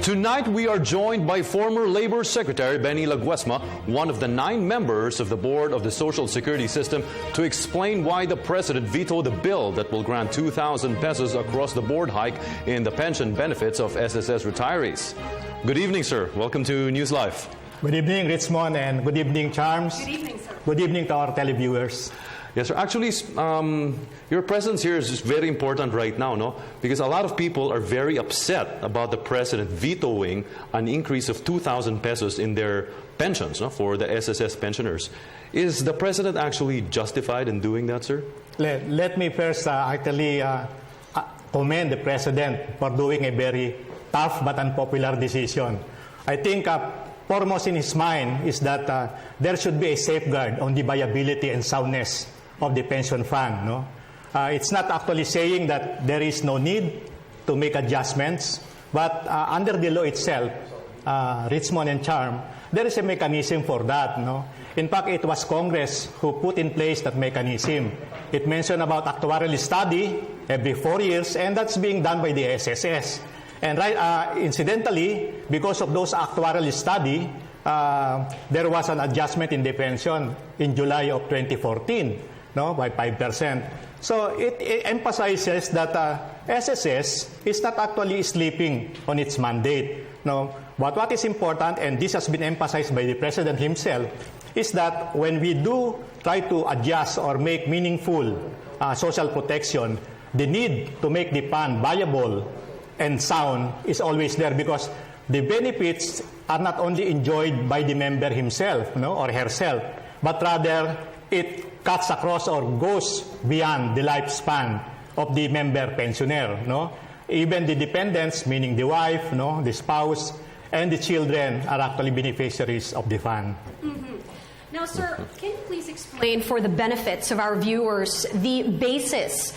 Tonight, we are joined by former Labor Secretary Benny Laguesma, one of the 9 members of the board of the Social Security System, to explain why the President vetoed a bill that will grant 2,000 pesos across the board hike in the pension benefits of SSS retirees. Good evening, sir. Welcome to NewsLife. Good evening, Richmond, and good evening, Charms. Good evening, sir. Good evening to our televiewers. Yes, sir. Actually, your presence here is very important right now, no? Because a lot of people are very upset about the President vetoing an increase of 2,000 pesos in their pensions, no, for the SSS pensioners. Is the President actually justified in doing that, sir? Let me first commend the President for doing a very tough but unpopular decision. I think foremost in his mind is that there should be a safeguard on the viability and soundness of the pension fund. No? It's not actually saying that there is no need to make adjustments, but under the law itself, Richmond and Charm, there is a mechanism for that. No? In fact, it was Congress who put in place that mechanism. It mentioned about actuarial study every 4 years, and that's being done by the SSS. And incidentally, because of those actuarial study, there was an adjustment in the pension in July of 2014, no, by 5%. So it emphasizes that SSS is not actually sleeping on its mandate. No, but what is important, and this has been emphasized by the President himself, is that when we do try to adjust or make meaningful social protection, the need to make the fund viable and sound is always there, because the benefits are not only enjoyed by the member himself, no, or herself, but rather it cuts across or goes beyond the lifespan of the member pensioner. No? Even the dependents, meaning the wife, no, the spouse, and the children are actually beneficiaries of the fund. Mm-hmm. Now, sir, can you please explain for the benefits of our viewers the basis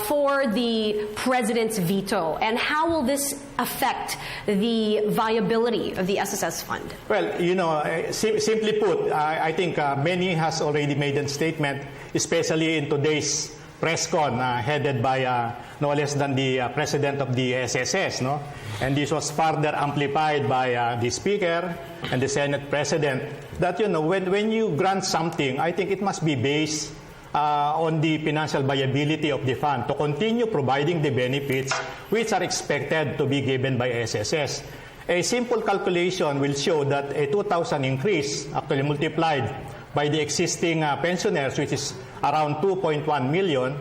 for the President's veto, and how will this affect the viability of the SSS fund? Well, you know, simply put, I think many has already made a statement, especially in today's press con headed by no less than the President of the SSS, no? And this was further amplified by the Speaker and the Senate President, that, you know, when you grant something, I think it must be based on the financial viability of the fund to continue providing the benefits which are expected to be given by SSS. A simple calculation will show that a 2,000 increase, actually multiplied by the existing pensioners, which is around 2.1 million,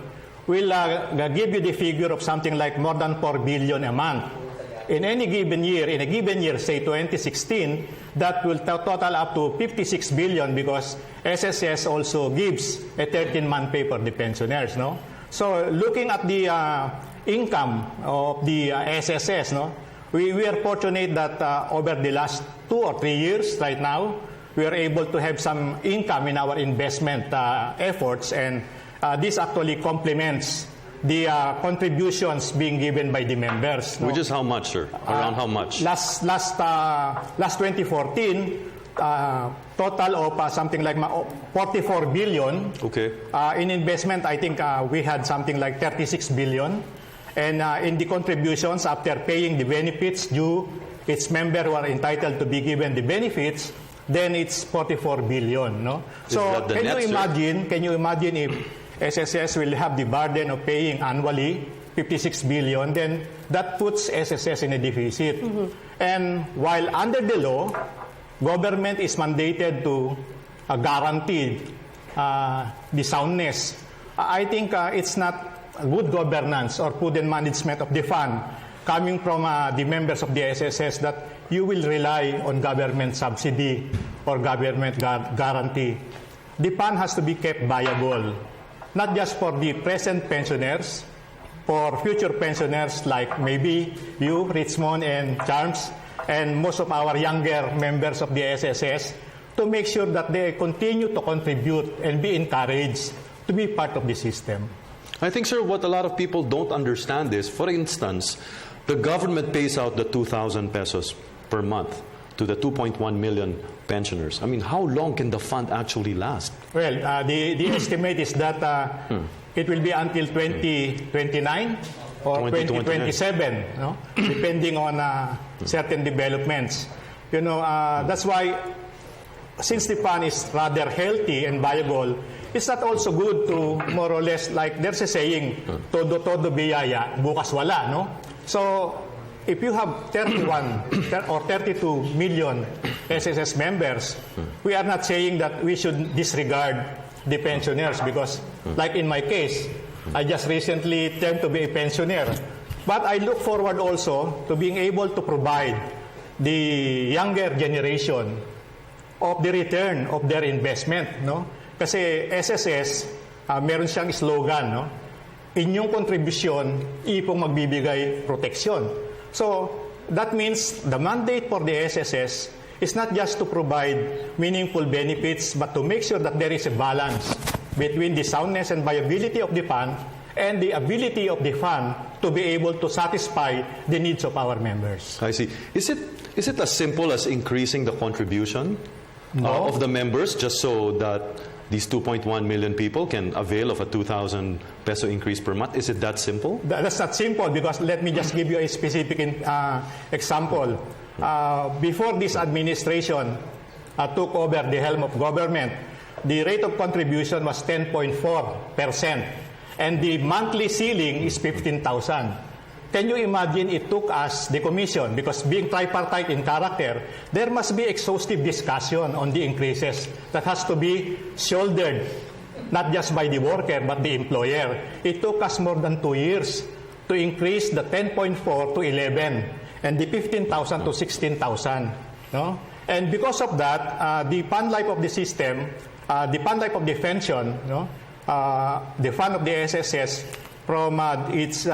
will give you the figure of something like more than 4 billion a month. In any given year, say 2016, that will total up to 56 billion, because SSS also gives a 13-month pay for the pensioners. No? So looking at the income of the SSS, no, we are fortunate that over the last 2 or 3 years right now, we are able to have some income in our investment efforts, and this actually complements the contributions being given by the members. No? Which is how much, sir? Around how much? Last 2014, total of something like 44 billion. Okay. In investment, I think we had something like 36 billion. And in the contributions, after paying the benefits due, its members who are entitled to be given the benefits, then it's 44 billion. No? So can you imagine if SSS will have the burden of paying annually 56 billion, then that puts SSS in a deficit. Mm-hmm. And while under the law, government is mandated to guarantee the soundness, I think it's not good governance or prudent management of the fund coming from the members of the SSS that you will rely on government subsidy or government guarantee. The fund has to be kept viable, not just for the present pensioners, for future pensioners like maybe you, Richmond and Charms, and most of our younger members of the SSS, to make sure that they continue to contribute and be encouraged to be part of the system. I think, sir, what a lot of people don't understand is, for instance, the government pays out the 2,000 pesos per month to the 2.1 million pensioners. I mean, how long can the fund actually last? Well, the estimate is that it will be until 2029 or 2029. 2027, no? Depending on certain developments. That's why, since the fund is rather healthy and viable, it's not also good to more or less, like there's a saying, todo biyaya, bukas wala, no? So, if you have 31 or 32 million SSS members, we are not saying that we should disregard the pensioners because, like in my case, I just recently turned to be a pensioner. But I look forward also to being able to provide the younger generation of the return of their investment, no? Kasi SSS, meron siyang slogan, no? Inyong kontribusyon, ipong magbibigay proteksyon. So, that means the mandate for the SSS is not just to provide meaningful benefits, but to make sure that there is a balance between the soundness and viability of the fund and the ability of the fund to be able to satisfy the needs of our members. I see. Is it as simple as increasing the contribution of the members just so that these 2.1 million people can avail of a 2,000 peso increase per month? Is it that simple? That's not simple because let me just give you a specific example. Before this administration took over the helm of government, the rate of contribution was 10.4%. And the monthly ceiling is 15,000. Can you imagine it took us, the commission, because being tripartite in character, there must be exhaustive discussion on the increases that has to be shouldered, not just by the worker, but the employer. It took us more than 2 years to increase the 10.4 to 11 and the 15,000 to 16,000. No? And because of that, the fund life of the system, the fund life of the pension, no? The fund of the SSS from its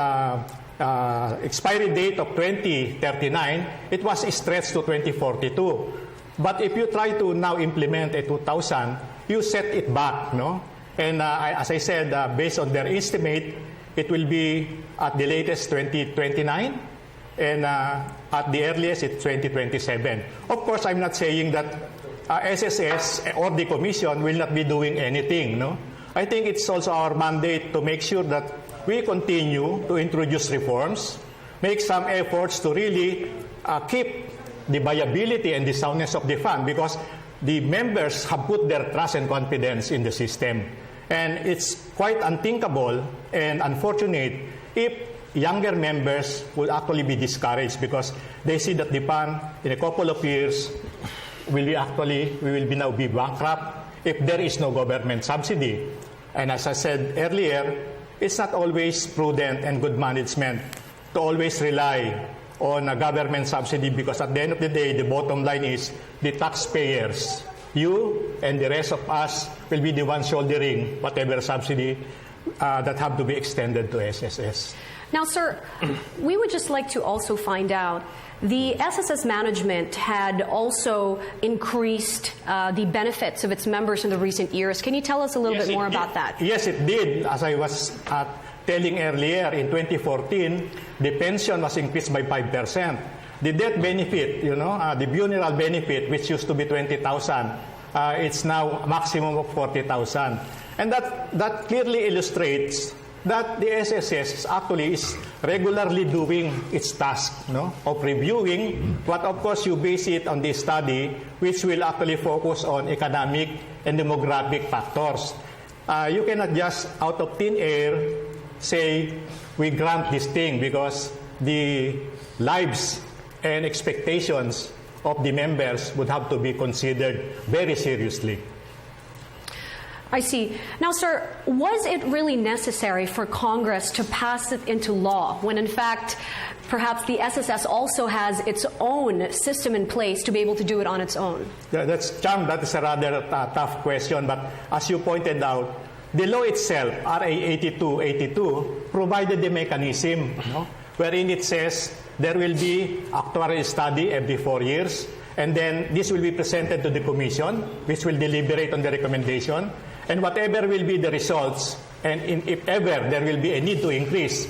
expiry date of 2039, it was stretched to 2042. But if you try to now implement a 2,000, you set it back, no? And as I said, based on their estimate, it will be at the latest 2029, and at the earliest it's 2027. Of course, I'm not saying that SSS or the Commission will not be doing anything, no? I think it's also our mandate to make sure that we continue to introduce reforms, make some efforts to really keep the viability and the soundness of the fund because the members have put their trust and confidence in the system. And it's quite unthinkable and unfortunate if younger members would actually be discouraged because they see that the fund in a couple of years we will now be bankrupt if there is no government subsidy. And as I said earlier, it's not always prudent and good management to always rely on a government subsidy because at the end of the day, the bottom line is the taxpayers, you and the rest of us will be the ones shouldering whatever subsidy that have to be extended to SSS. Now, sir, we would just like to also find out, the SSS management had also increased the benefits of its members in the recent years. Can you tell us a little bit more about that? Yes, it did. As I was telling earlier, in 2014, the pension was increased by 5%. The death benefit, the funeral benefit, which used to be 20,000, it's now maximum of 40,000. And that clearly illustrates that the SSS actually is regularly doing its task, of reviewing, but of course you base it on the study which will actually focus on economic and demographic factors. You cannot just out of thin air say we grant this thing because the lives and expectations of the members would have to be considered very seriously. I see. Now, sir, was it really necessary for Congress to pass it into law when, in fact, perhaps the SSS also has its own system in place to be able to do it on its own? That is a rather tough question, but as you pointed out, the law itself, RA 8282, provided the mechanism, wherein it says there will be actuarial study every 4 years, and then this will be presented to the Commission, which will deliberate on the recommendation. And whatever will be the results, and if ever there will be a need to increase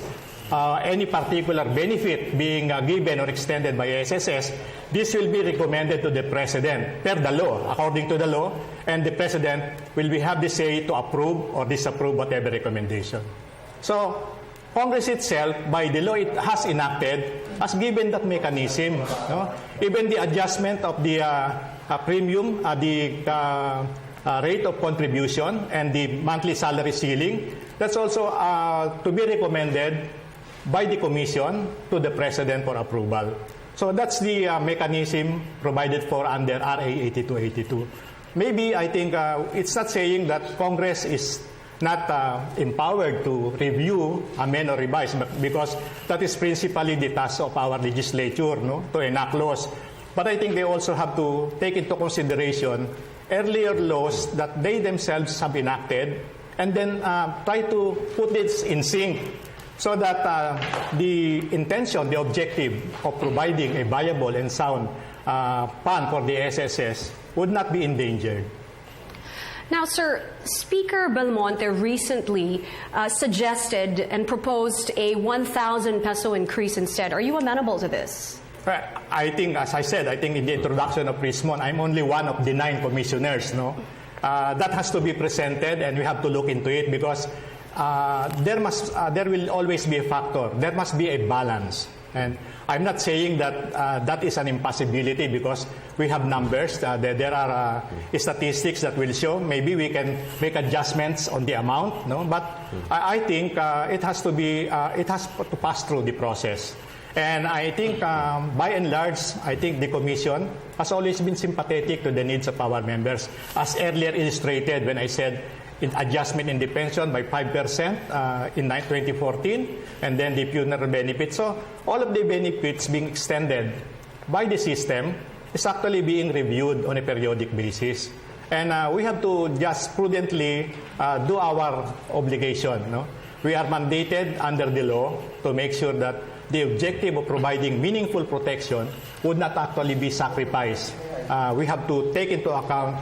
any particular benefit being given or extended by SSS, this will be recommended to the President per the law, according to the law, and the President will have the say to approve or disapprove whatever recommendation. So Congress itself, by the law it has enacted, has given that mechanism. No? Even the adjustment of the premium, the rate of contribution, and the monthly salary ceiling, that's also to be recommended by the Commission to the President for approval. So that's the mechanism provided for under RA 8282. Maybe I think it's not saying that Congress is not empowered to review, amend, or revise, but because that is principally the task of our legislature, no, to enact laws. But I think they also have to take into consideration earlier laws that they themselves have enacted, and then try to put this in sync so that the intention, the objective of providing a viable and sound fund for the SSS would not be endangered. Now, sir, Speaker Belmonte recently suggested and proposed a 1,000 peso increase instead. Are you amenable to this? I think, as I said, I think in the introduction of Richmond, I'm only one of the 9 commissioners. No, that has to be presented, and we have to look into it because there will always be a factor. There must be a balance. And I'm not saying that that is an impossibility because we have numbers. There are statistics that will show. Maybe we can make adjustments on the amount. No, but I think it has to be. It has to pass through the process. And I think, by and large, I think the Commission has always been sympathetic to the needs of our members, as earlier illustrated when I said adjustment in the pension by 5% in 2014, and then the funeral benefits. So all of the benefits being extended by the system is actually being reviewed on a periodic basis. And we have to just prudently do our obligation. No? We are mandated under the law to make sure that the objective of providing meaningful protection would not actually be sacrificed. We have to take into account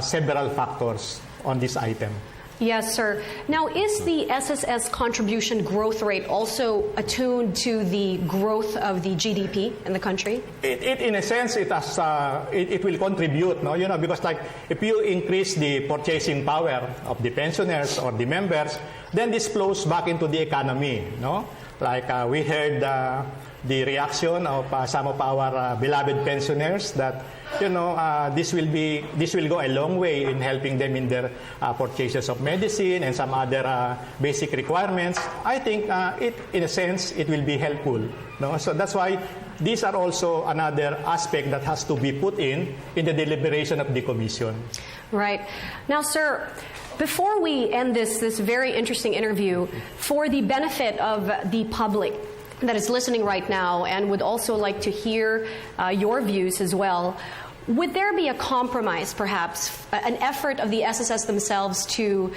several factors on this item. Yes, sir. Now, is the SSS contribution growth rate also attuned to the growth of the GDP in the country? It in a sense, it will contribute, no? You know, because like if you increase the purchasing power of the pensioners or the members, then this flows back into the economy, no? Like we heard the reaction of some of our beloved pensioners that, you know, this will go a long way in helping them in their purchases of medicine and some other basic requirements. I think in a sense it will be helpful. No? So that's why these are also another aspect that has to be put in the deliberation of the Commission. Right. Now, sir, before we end this very interesting interview, for the benefit of the public that is listening right now and would also like to hear your views as well, would there be a compromise, perhaps, an effort of the SSS themselves to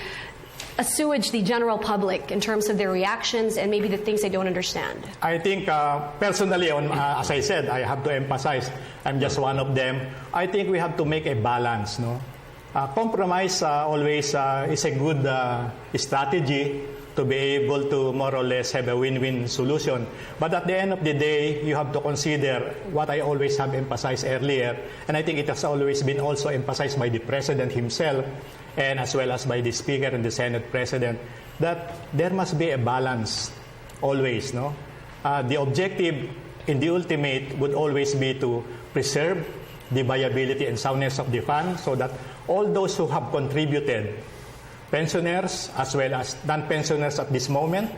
assuage the general public in terms of their reactions and maybe the things they don't understand? I think personally, as I said, I have to emphasize, I'm just one of them. I think we have to make a balance, no? Compromise always is a good strategy to be able to more or less have a win-win solution. But at the end of the day, you have to consider what I always have emphasized earlier, and I think it has always been also emphasized by the President himself and as well as by the Speaker and the Senate President, that there must be a balance always. No, the objective in the ultimate would always be to preserve the viability and soundness of the fund so that all those who have contributed, pensioners as well as non-pensioners at this moment,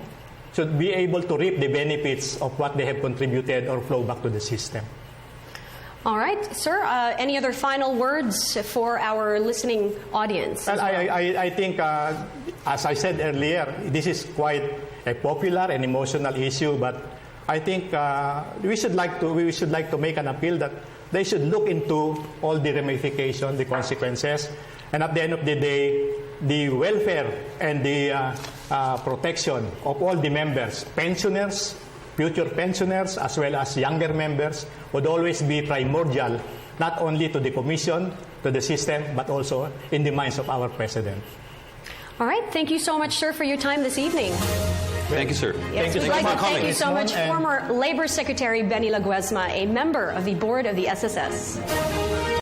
should be able to reap the benefits of what they have contributed or flow back to the system. All right, sir. Any other final words for our listening audience? Well, I think, as I said earlier, this is quite a popular and emotional issue, but I think we should like to make an appeal that they should look into all the ramifications, the consequences, and at the end of the day, the welfare and the protection of all the members, pensioners, future pensioners, as well as younger members, would always be primordial, not only to the Commission, to the system, but also in the minds of our President. All right. Thank you so much, sir, for your time this evening. Thank you, sir. Yes, we'd like to thank you so much, former Labor Secretary Benny Laguesma, a member of the board of the SSS.